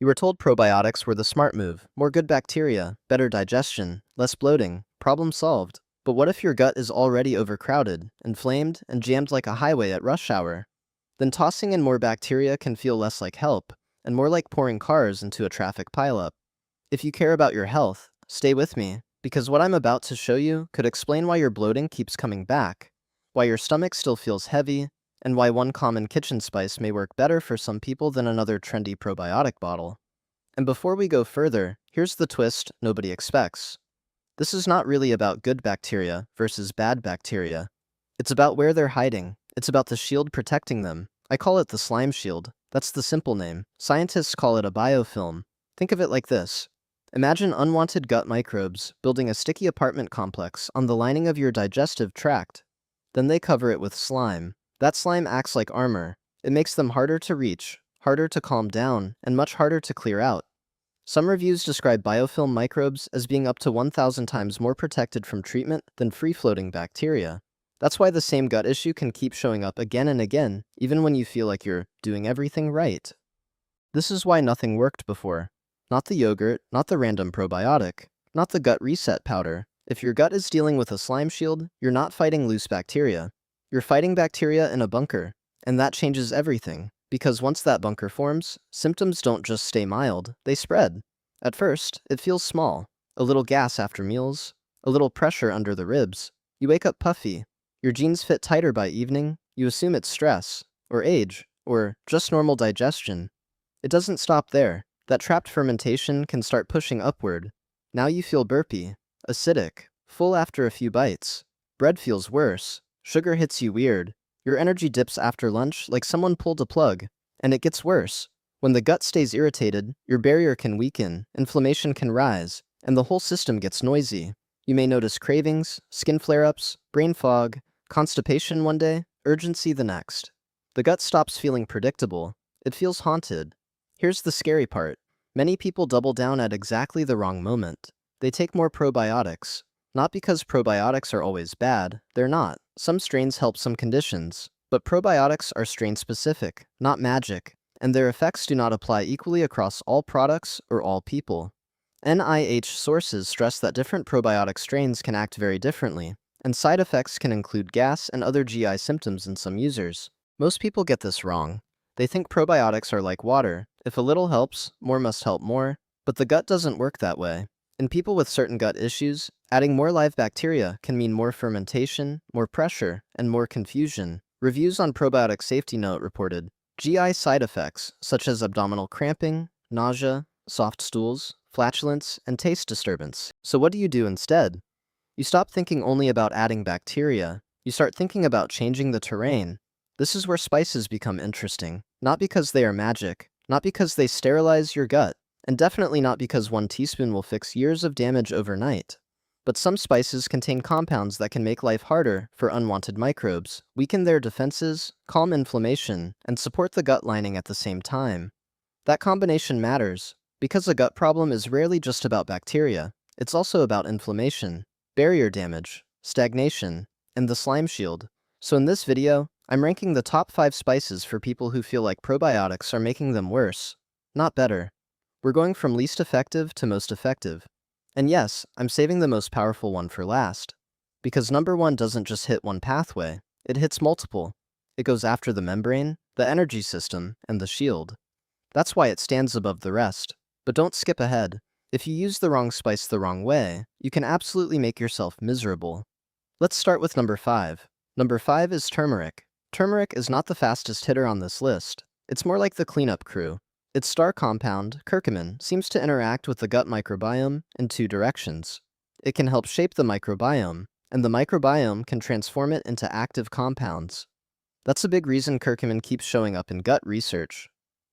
You were told probiotics were the smart move, more good bacteria, better digestion, less bloating, problem solved. But what if your gut is already overcrowded, inflamed, and jammed like a highway at rush hour? Then tossing in more bacteria can feel less like help, and more like pouring cars into a traffic pileup. If you care about your health, stay with me, because what I'm about to show you could explain why your bloating keeps coming back, why your stomach still feels heavy, and why one common kitchen spice may work better for some people than another trendy probiotic bottle. And before we go further, here's the twist nobody expects. This is not really about good bacteria versus bad bacteria. It's about where they're hiding. It's about the shield protecting them. I call it the slime shield. That's the simple name. Scientists call it a biofilm. Think of it like this. Imagine unwanted gut microbes building a sticky apartment complex on the lining of your digestive tract. Then they cover it with slime. That slime acts like armor. It makes them harder to reach, harder to calm down, and much harder to clear out. Some reviews describe biofilm microbes as being up to 1,000 times more protected from treatment than free-floating bacteria. That's why the same gut issue can keep showing up again and again, even when you feel like you're doing everything right. This is why nothing worked before. Not the yogurt, not the random probiotic, not the gut reset powder. If your gut is dealing with a slime shield, you're not fighting loose bacteria. You're fighting bacteria in a bunker, and that changes everything. Because once that bunker forms, symptoms don't just stay mild, they spread. At first, it feels small. A little gas after meals, a little pressure under the ribs. You wake up puffy. Your jeans fit tighter by evening. You assume it's stress, or age, or just normal digestion. It doesn't stop there. That trapped fermentation can start pushing upward. Now you feel burpy, acidic, full after a few bites. Bread feels worse. Sugar hits you weird. Your energy dips after lunch like someone pulled a plug. And it gets worse. When the gut stays irritated, your barrier can weaken, inflammation can rise, and the whole system gets noisy. You may notice cravings, skin flare-ups, brain fog, constipation one day, urgency the next. The gut stops feeling predictable. It feels haunted. Here's the scary part. Many people double down at exactly the wrong moment. They take more probiotics. Not because probiotics are always bad, they're not. Some strains help some conditions. But probiotics are strain-specific, not magic, and their effects do not apply equally across all products or all people. NIH sources stress that different probiotic strains can act very differently, and side effects can include gas and other GI symptoms in some users. Most people get this wrong. They think probiotics are like water. If a little helps, more must help more, but the gut doesn't work that way. In people with certain gut issues, adding more live bacteria can mean more fermentation, more pressure, and more confusion. Reviews on Probiotic Safety Note reported GI side effects such as abdominal cramping, nausea, soft stools, flatulence, and taste disturbance. So what do you do instead? You stop thinking only about adding bacteria. You start thinking about changing the terrain. This is where spices become interesting. Not because they are magic, not because they sterilize your gut, and definitely not because 1 teaspoon will fix years of damage overnight. But some spices contain compounds that can make life harder for unwanted microbes, weaken their defenses, calm inflammation, and support the gut lining at the same time. That combination matters, because a gut problem is rarely just about bacteria. It's also about inflammation, barrier damage, stagnation, and the slime shield. So in this video, I'm ranking the top 5 spices for people who feel like probiotics are making them worse, not better. We're going from least effective to most effective. And yes, I'm saving the most powerful one for last. Because number 1 doesn't just hit one pathway, it hits multiple. It goes after the membrane, the energy system, and the shield. That's why it stands above the rest. But don't skip ahead. If you use the wrong spice the wrong way, you can absolutely make yourself miserable. Let's start with number 5. Number 5 is turmeric. Turmeric is not the fastest hitter on this list. It's more like the cleanup crew. Its star compound, curcumin, seems to interact with the gut microbiome in 2 directions. It can help shape the microbiome, and the microbiome can transform it into active compounds. That's a big reason curcumin keeps showing up in gut research.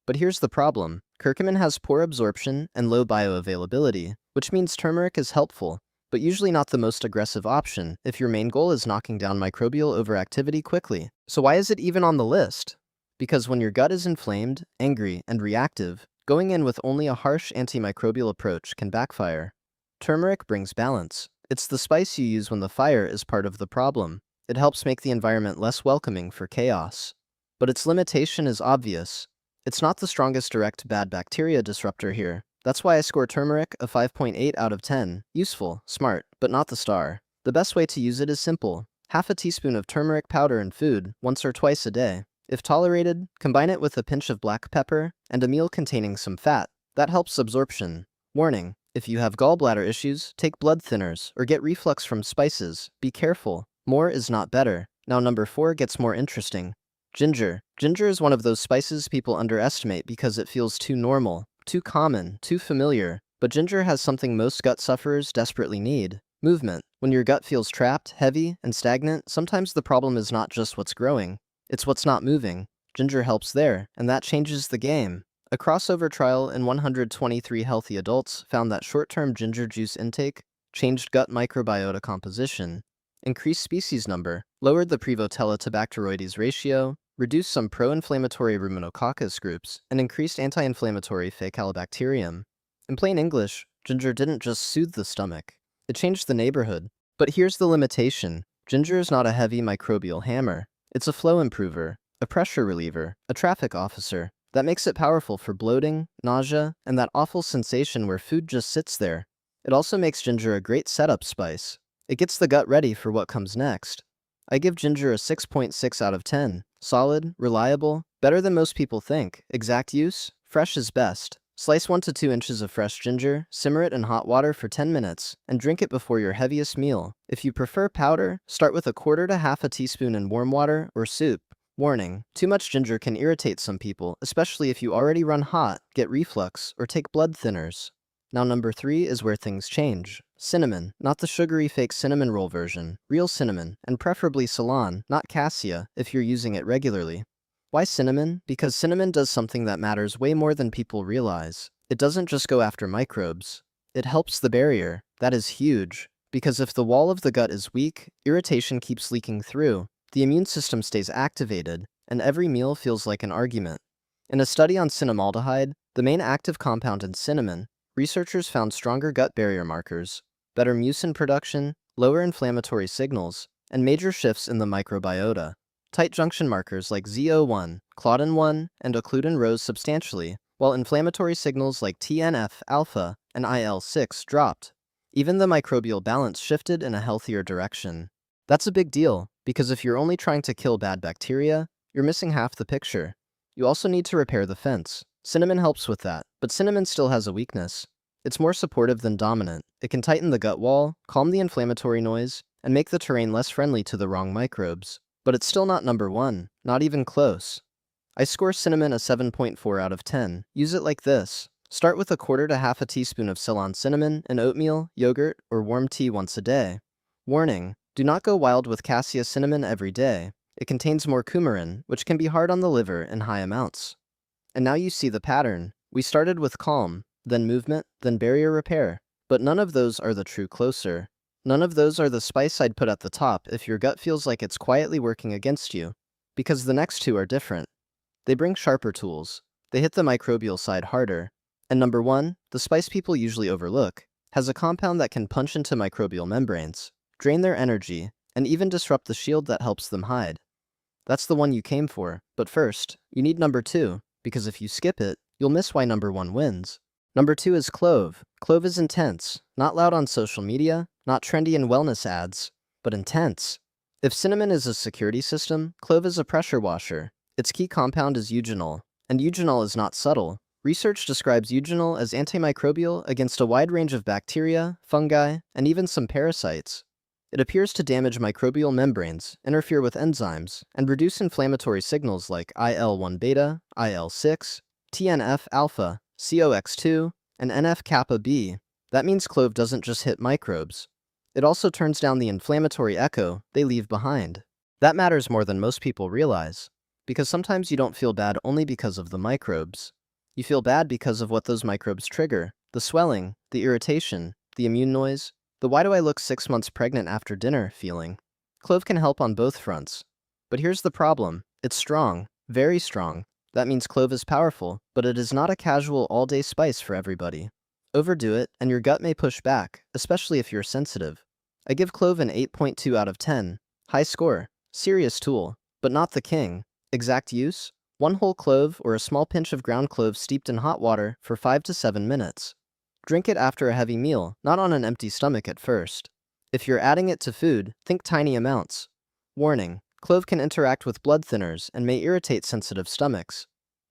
But here's the problem. Curcumin has poor absorption and low bioavailability, which means turmeric is helpful, but usually not the most aggressive option if your main goal is knocking down microbial overactivity quickly. So why is it even on the list? Because when your gut is inflamed, angry, and reactive, going in with only a harsh antimicrobial approach can backfire. Turmeric brings balance. It's the spice you use when the fire is part of the problem. It helps make the environment less welcoming for chaos. But its limitation is obvious. It's not the strongest direct bad bacteria disruptor here. That's why I score turmeric a 5.8 out of 10. Useful, smart, but not the star. The best way to use it is simple. Half a teaspoon of turmeric powder in food, once or twice a day. If tolerated, combine it with a pinch of black pepper and a meal containing some fat. That helps absorption. Warning: if you have gallbladder issues, take blood thinners or get reflux from spices. Be careful. More is not better. Now number 4 gets more interesting. Ginger. Ginger is one of those spices people underestimate because it feels too normal, too common, too familiar. But ginger has something most gut sufferers desperately need: movement. When your gut feels trapped, heavy, and stagnant, sometimes the problem is not just what's growing, it's what's not moving. Ginger helps there, and that changes the game. A crossover trial in 123 healthy adults found that short-term ginger juice intake changed gut microbiota composition, increased species number, lowered the Prevotella to Bacteroides ratio, reduced some pro-inflammatory Ruminococcus groups, and increased anti-inflammatory Faecalibacterium. In plain English, ginger didn't just soothe the stomach, it changed the neighborhood. But here's the limitation: ginger is not a heavy microbial hammer. It's a flow improver, a pressure reliever, a traffic officer. That makes it powerful for bloating, nausea, and that awful sensation where food just sits there. It also makes ginger a great setup spice. It gets the gut ready for what comes next. I give ginger a 6.6 out of 10. Solid, reliable, better than most people think. Exact use: fresh is best. Slice 1 to 2 inches of fresh ginger, simmer it in hot water for 10 minutes, and drink it before your heaviest meal. If you prefer powder, start with a quarter to half a teaspoon in warm water or soup. Warning: too much ginger can irritate some people, especially if you already run hot, get reflux, or take blood thinners. Now number 3 is where things change. Cinnamon, not the sugary fake cinnamon roll version. Real cinnamon, and preferably Ceylon, not cassia, if you're using it regularly. Why cinnamon? Because cinnamon does something that matters way more than people realize. It doesn't just go after microbes. It helps the barrier. That is huge. Because if the wall of the gut is weak, irritation keeps leaking through, the immune system stays activated, and every meal feels like an argument. In a study on cinnamaldehyde, the main active compound in cinnamon, researchers found stronger gut barrier markers, better mucin production, lower inflammatory signals, and major shifts in the microbiota. Tight junction markers like ZO1, Claudin-1, and occludin rose substantially, while inflammatory signals like TNF-alpha and IL-6 dropped. Even the microbial balance shifted in a healthier direction. That's a big deal, because if you're only trying to kill bad bacteria, you're missing half the picture. You also need to repair the fence. Cinnamon helps with that, but cinnamon still has a weakness. It's more supportive than dominant. It can tighten the gut wall, calm the inflammatory noise, and make the terrain less friendly to the wrong microbes. But it's still not number 1, not even close. I score cinnamon a 7.4 out of 10. Use it like this. Start with a quarter to half a teaspoon of Ceylon cinnamon in oatmeal, yogurt, or warm tea once a day. Warning: do not go wild with cassia cinnamon every day. It contains more coumarin, which can be hard on the liver in high amounts. And now you see the pattern. We started with calm, then movement, then barrier repair. But none of those are the true closer. None of those are the spice I'd put at the top if your gut feels like it's quietly working against you. Because the next 2 are different. They bring sharper tools. They hit the microbial side harder. And number 1, the spice people usually overlook, has a compound that can punch into microbial membranes, drain their energy, and even disrupt the shield that helps them hide. That's the one you came for. But first, you need number 2, because if you skip it, you'll miss why number 1 wins. Number 2 is clove. Clove is intense, not loud on social media, not trendy in wellness ads, but intense. If cinnamon is a security system, clove is a pressure washer. Its key compound is eugenol, and eugenol is not subtle. Research describes eugenol as antimicrobial against a wide range of bacteria, fungi, and even some parasites. It appears to damage microbial membranes, interfere with enzymes, and reduce inflammatory signals like IL-1 beta, IL-6, TNF-alpha, COX2, and NF-kappa B. That means clove doesn't just hit microbes. It also turns down the inflammatory echo they leave behind. That matters more than most people realize, because sometimes you don't feel bad only because of the microbes. You feel bad because of what those microbes trigger: the swelling, the irritation, the immune noise, the "why do I look 6 months pregnant after dinner" feeling. Clove can help on both fronts. But here's the problem: it's strong, very strong. That means clove is powerful, but it is not a casual all-day spice for everybody. Overdo it, and your gut may push back, especially if you're sensitive. I give clove an 8.2 out of 10. High score. Serious tool, but not the king. Exact use: 1 whole clove or a small pinch of ground clove steeped in hot water for 5 to 7 minutes. Drink it after a heavy meal, not on an empty stomach at first. If you're adding it to food, think tiny amounts. Warning: clove can interact with blood thinners and may irritate sensitive stomachs.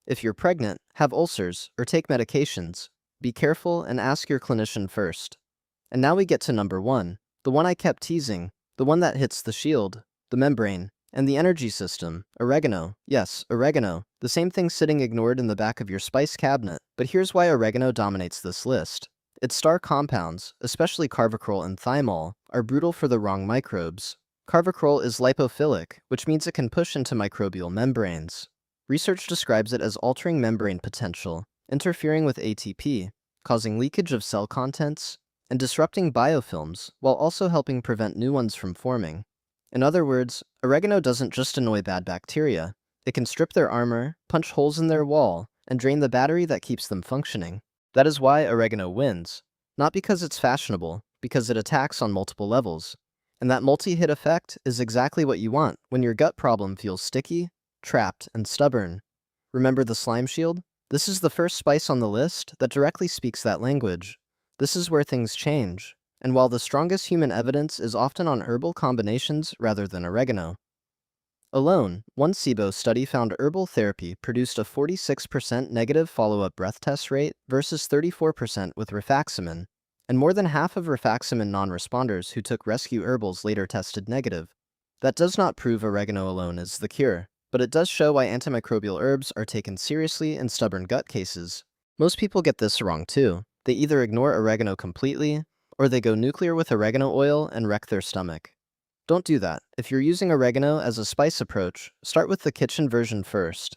If you're pregnant, have ulcers, or take medications, be careful and ask your clinician first. And now we get to number 1, the one I kept teasing, the one that hits the shield, the membrane, and the energy system: oregano. Yes, oregano, the same thing sitting ignored in the back of your spice cabinet. But here's why oregano dominates this list. Its star compounds, especially carvacrol and thymol, are brutal for the wrong microbes. Carvacrol is lipophilic, which means it can push into microbial membranes. Research describes it as altering membrane potential, interfering with ATP, causing leakage of cell contents, and disrupting biofilms, while also helping prevent new ones from forming. In other words, oregano doesn't just annoy bad bacteria. It can strip their armor, punch holes in their wall, and drain the battery that keeps them functioning. That is why oregano wins. Not because it's fashionable, because it attacks on multiple levels. And that multi-hit effect is exactly what you want when your gut problem feels sticky, trapped, and stubborn. Remember the slime shield? This is the first spice on the list that directly speaks that language. This is where things change. And while the strongest human evidence is often on herbal combinations rather than oregano. Alone, one SIBO study found herbal therapy produced a 46% negative follow-up breath test rate versus 34% with rifaximin, and more than half of rifaximin non-responders who took rescue herbals later tested negative. That does not prove oregano alone is the cure, but it does show why antimicrobial herbs are taken seriously in stubborn gut cases. Most people get this wrong too. They either ignore oregano completely, or they go nuclear with oregano oil and wreck their stomach. Don't do that. If you're using oregano as a spice approach, start with the kitchen version first.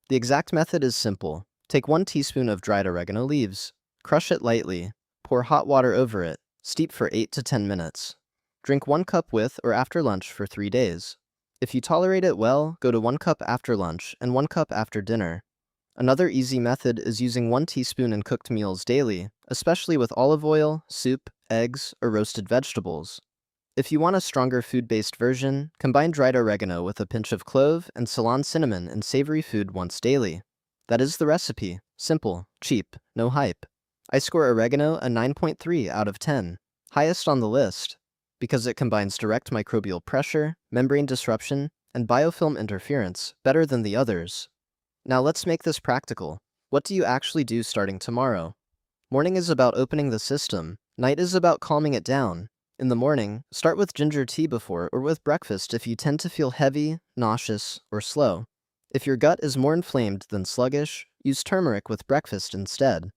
The exact method is simple. Take 1 teaspoon of dried oregano leaves, crush it lightly, pour hot water over it, steep for 8 to 10 minutes. Drink 1 cup with or after lunch for 3 days. If you tolerate it well, go to 1 cup after lunch and 1 cup after dinner. Another easy method is using 1 teaspoon in cooked meals daily, especially with olive oil, soup, eggs, or roasted vegetables. If you want a stronger food-based version, combine dried oregano with a pinch of clove and Ceylon cinnamon in savory food once daily. That is the recipe. Simple, cheap, no hype. I score oregano a 9.3 out of 10, highest on the list, because it combines direct microbial pressure, membrane disruption, and biofilm interference better than the others. Now let's make this practical. What do you actually do starting tomorrow? Morning is about opening the system. Night is about calming it down. In the morning, start with ginger tea before or with breakfast if you tend to feel heavy, nauseous, or slow. If your gut is more inflamed than sluggish, use turmeric with breakfast instead.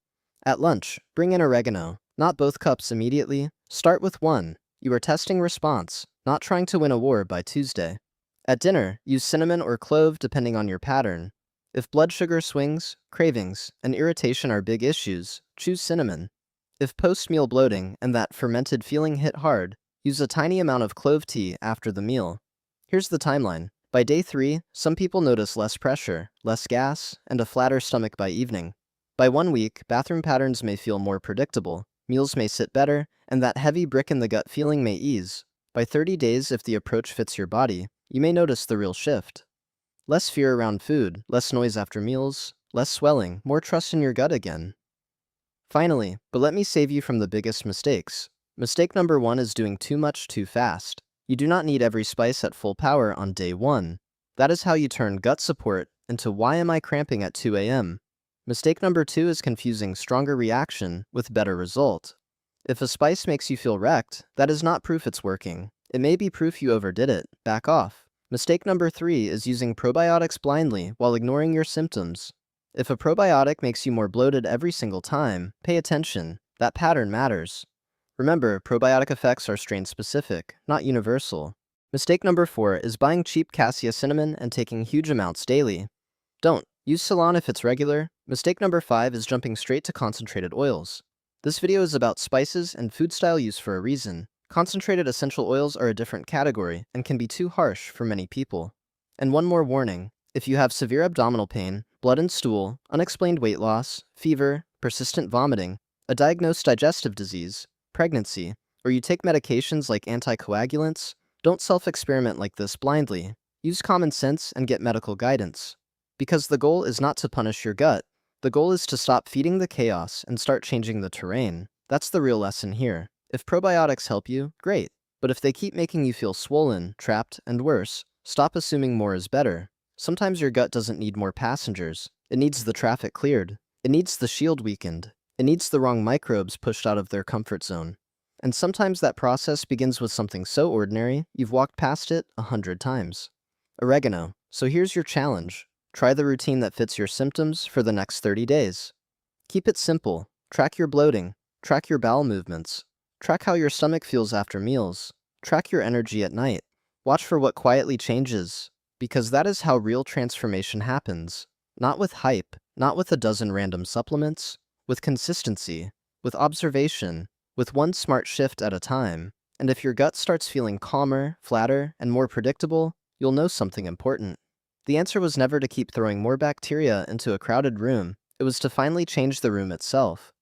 At lunch, bring in oregano. Not both cups immediately. Start with 1. You are testing response, not trying to win a war by Tuesday. At dinner, use cinnamon or clove depending on your pattern. If blood sugar swings, cravings, and irritation are big issues, choose cinnamon. If post-meal bloating and that fermented feeling hit hard, use a tiny amount of clove tea after the meal. Here's the timeline. By day 3, some people notice less pressure, less gas, and a flatter stomach by evening. By 1 week, bathroom patterns may feel more predictable, meals may sit better, and that heavy brick in the gut feeling may ease. By 30 days, if the approach fits your body, you may notice the real shift. Less fear around food, less noise after meals, less swelling, more trust in your gut again. Finally, but let me save you from the biggest mistakes. Mistake number 1 is doing too much too fast. You do not need every spice at full power on day 1. That is how you turn gut support into "why am I cramping at 2 a.m.?" Mistake number 2 is confusing stronger reaction with better result. If a spice makes you feel wrecked, that is not proof it's working. It may be proof you overdid it. Back off. Mistake number 3 is using probiotics blindly while ignoring your symptoms. If a probiotic makes you more bloated every single time, pay attention. That pattern matters. Remember, probiotic effects are strain-specific, not universal. Mistake number 4 is buying cheap cassia cinnamon and taking huge amounts daily. Don't. Use Ceylon if it's regular. Mistake number 5 is jumping straight to concentrated oils. This video is about spices and food style use for a reason. Concentrated essential oils are a different category and can be too harsh for many people. And one more warning. If you have severe abdominal pain, blood and stool, unexplained weight loss, fever, persistent vomiting, a diagnosed digestive disease, pregnancy, or you take medications like anticoagulants, don't self-experiment like this blindly. Use common sense and get medical guidance. Because the goal is not to punish your gut. The goal is to stop feeding the chaos and start changing the terrain. That's the real lesson here. If probiotics help you, great. But if they keep making you feel swollen, trapped, and worse, stop assuming more is better. Sometimes your gut doesn't need more passengers. It needs the traffic cleared. It needs the shield weakened. It needs the wrong microbes pushed out of their comfort zone. And sometimes that process begins with something so ordinary, you've walked past it 100 times. Oregano. So here's your challenge. Try the routine that fits your symptoms for the next 30 days. Keep it simple. Track your bloating. Track your bowel movements. Track how your stomach feels after meals. Track your energy at night. Watch for what quietly changes, because that is how real transformation happens. Not with hype, not with a dozen random supplements, with consistency, with observation, with one smart shift at a time. And if your gut starts feeling calmer, flatter, and more predictable, you'll know something important. The answer was never to keep throwing more bacteria into a crowded room. It was to finally change the room itself.